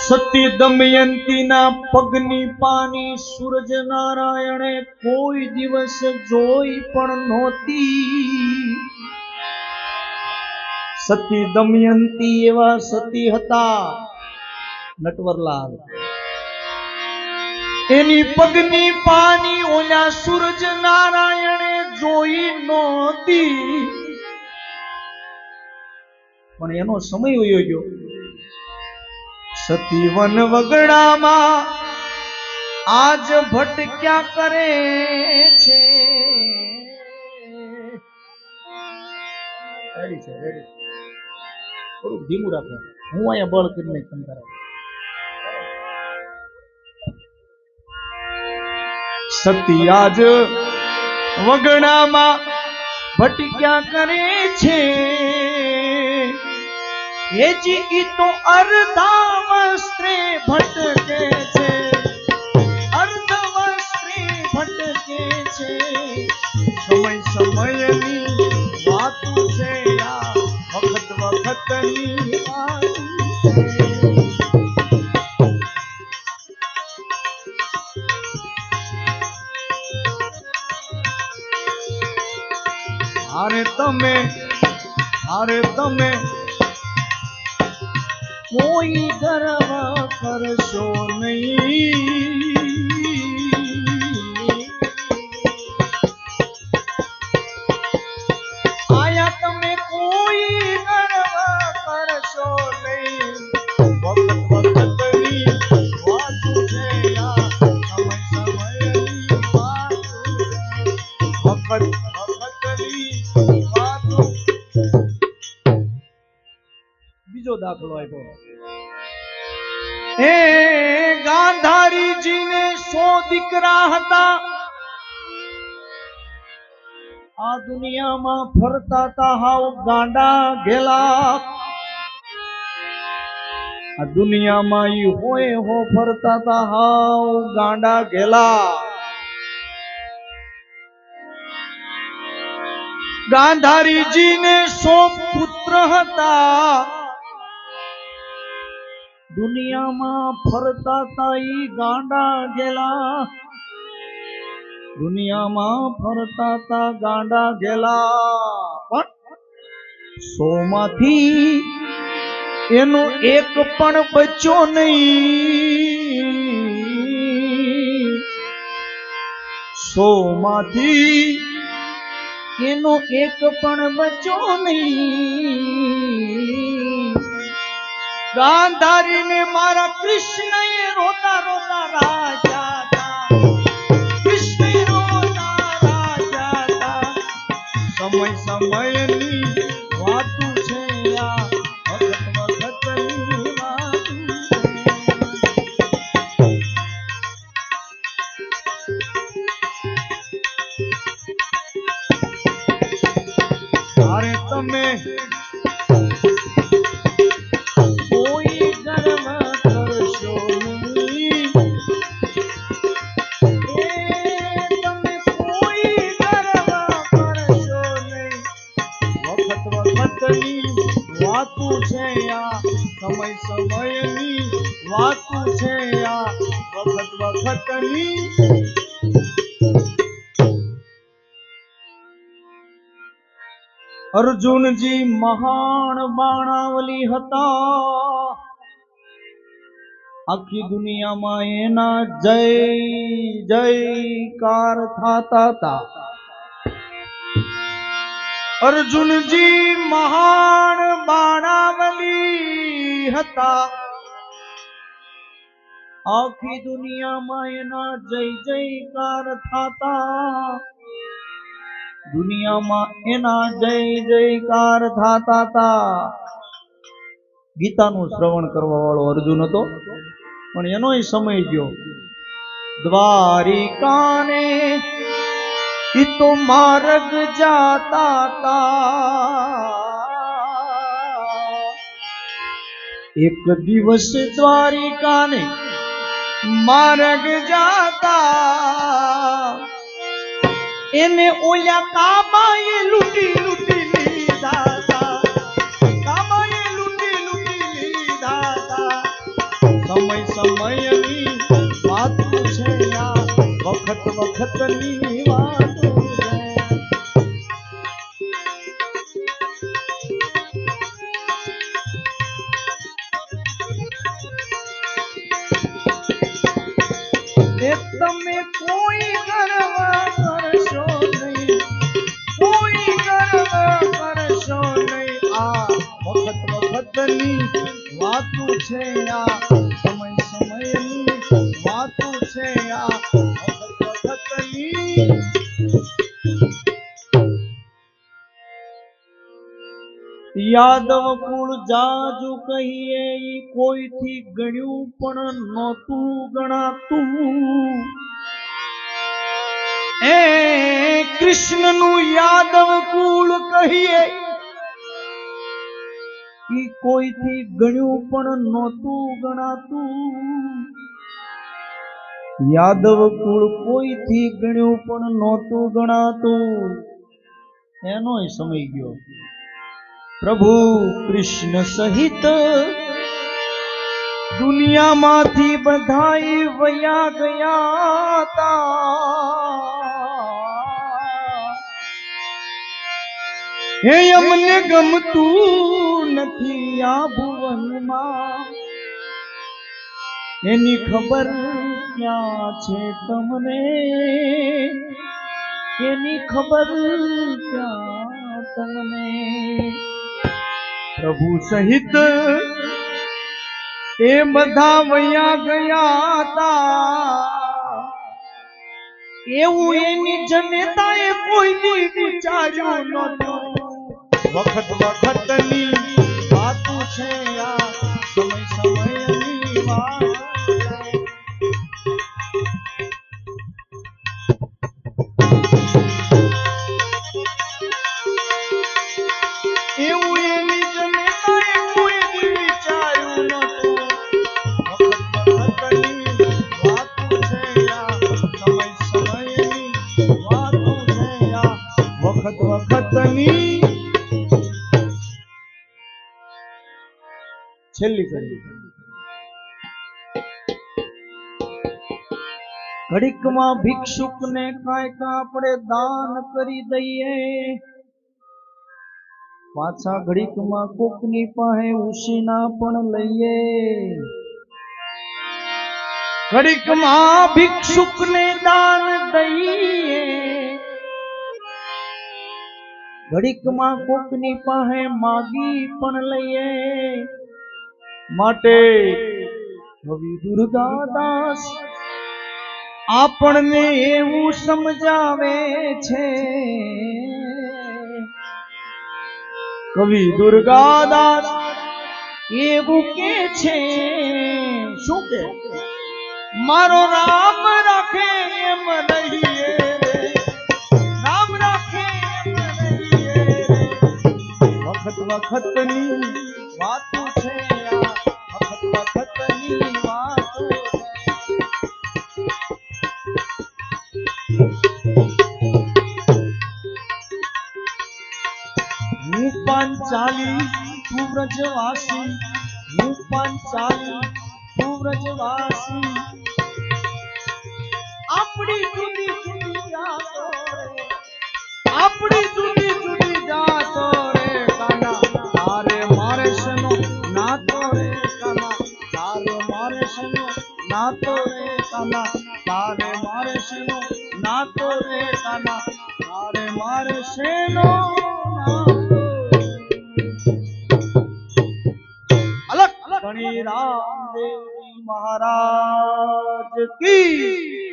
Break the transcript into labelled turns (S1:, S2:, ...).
S1: સતી દમયંતી ના પગની પાની સૂરજ નારાયણે કોઈ દિવસ જોઈ પણ નહોતી. સતી દમયંતી એવા સતી હતા નટવરલાલ, એની પગની પાની ઓલા સૂરજ નારાયણે જોઈ નહોતી. પણ એનો સમય વયો ગયો. સતી વન વગડામાં આજ ભટક્યા કરે છે. રેડી છે, રેડી. થોડું ધીમું રાખો, હું અહીંયા બળ કરીને કંટાળો. સતી આજ વગડામાં ભટક્યા કરે છે. હેજી ઈ તો અર્ધા વસ્ત્રે ભટકે છે, અર્ધ વસ્ત્રે ભટકે છે. સમય સમયની વાતું છે, આ વખત વખતની વાતું છે. હારે તમે કોઈ ગર્વ કરશો નહીં. આયા તમે કોઈ ગર્વ કરશો નહીં. વખત વખતની વાતું છે, આ સમય સમયની વાતું છે. વખત વખતની વાતું. બીજો દાખલો આપ્યો. એ ગાંધારીજીને 100 દીકરા હતા. આ દુનિયામાં ફરતા તા હાવ ગાંડા ઘેલા. આ દુનિયામાં ઈ હોય હો ફરતા તા હાવ ગાંડા ઘેલા. ગાંધારીજીને 100 પુત્ર હતા. દુનિયામાં ફરતા તા ઈ ગાંડા ગેલા. દુનિયામાં ફરતા તા ગાંડા ગેલા. પણ 100 માંથી એનો એક પણ બચ્યો નહીં. 100 માંથી એનો એક પણ બચ્યો નહીં. ગાંધારીને મારા કૃષ્ણએ રોતા રોતા રાજા તા. કૃષ્ણ રોતા રાજા તા. સમય સમયની વાતું છે, આ વખત વખતની વાતું છે. તારે તમે વાતું છે, આ સમય સમયની વાતું છે, આ વખત વખતની. અર્જુનજી મહાન બાણાવલી હતા. આખી દુનિયામાં એના જય જયકાર થાતા હતા. અર્જુનજી મહાન બાણાવલી હતા. આખી દુનિયામાં એના જય જયકાર થાતા. દુનિયામાં એના જય જયકાર થાતા હતા. ગીતાનું શ્રવણ કરવા વાળો અર્જુન હતો, પણ એનોય સમય ગયો. દ્વારિકાને તો માર્ગ જાતા તા. એક દિવસ દ્વારિકાને માર્ગ જાતા. એને ઓલા કાબાએ વખતની વાતો છે. એ તમે કોઈ કરવા કરશો નહીં, કોઈ કરવા કરશો નહીં. આ વખતની વાતું છે, આ સમયની વાતું છે, આ વખતની. યાદવ કુળ જાજુ કહીએ ઈ કોઈથી ગણ્યું પણ નહોતું ગણાતું. એ કૃષ્ણનું યાદવ કુળ કહીએ ઈ કોઈથી ગણ્યું પણ નહોતું ગણાતું. યાદવ કુળ કોઈથી ગણ્યું પણ નહોતું ગણાતું. એનોય સમય ગયો. પ્રભુ કૃષ્ણ સહિત દુનિયામાંથી બધાય વયા ગયા તા. હે અમને ગમતું નથી આ ભુવનમાં, એની ખબર ક્યાં છે તમને, એની ખબર ક્યાં તમને. પ્રભુ સહિત એ બધા વયા ગયા હતા. એવું એની જનતાએ કોઈ વિચાર્યું નહોતું. વખતની વાતું છે, આ સમયની વાત. એવું એની જનતાએ કોઈ વિચાર્યું નહોતું. વખતની વાતું છે, આ સમયની વાતું છે, આ વખતની. છેલ્લી ઘડીકમાં ભિક્ષુકને કાંઈક આપણે દાન કરી દઈએ, પાછા ઘડીકમાં કોકની પાસે ઉશીના પણ લઈએ. ઘડીકમાં ભિક્ષુકને દાન દઈએ, ઘડીકમાં કોકની પાસે માગી પણ લઈએ. માટે કવિ દુર્ગાદાસ આપણને એવું સમજાવે છે. કવિ દુર્ગાદાસ એવું કે છે. શું કે? મારો રામ રાખે એમ રહીએ, રામ રાખે એમ રહીએ. વખતની વાતો છે, વખતની વાતો. હું પાંચાલી તું વ્રજવાસી, હું પાંચાલી તું વ્રજવાસી. આપણી જુદી જુદી જાતો રે, આપણી જુદી જુદી જાતો રે. કાના તારે મારે શેનો નાતો રે, કાના તારે મારે શેનો નાતો રે. કાના તારે મારે શેનો નાતો રે. કાના તારે મારે શેનો નાતો. અલગ ધણી રામદેવજી મહારાજ કી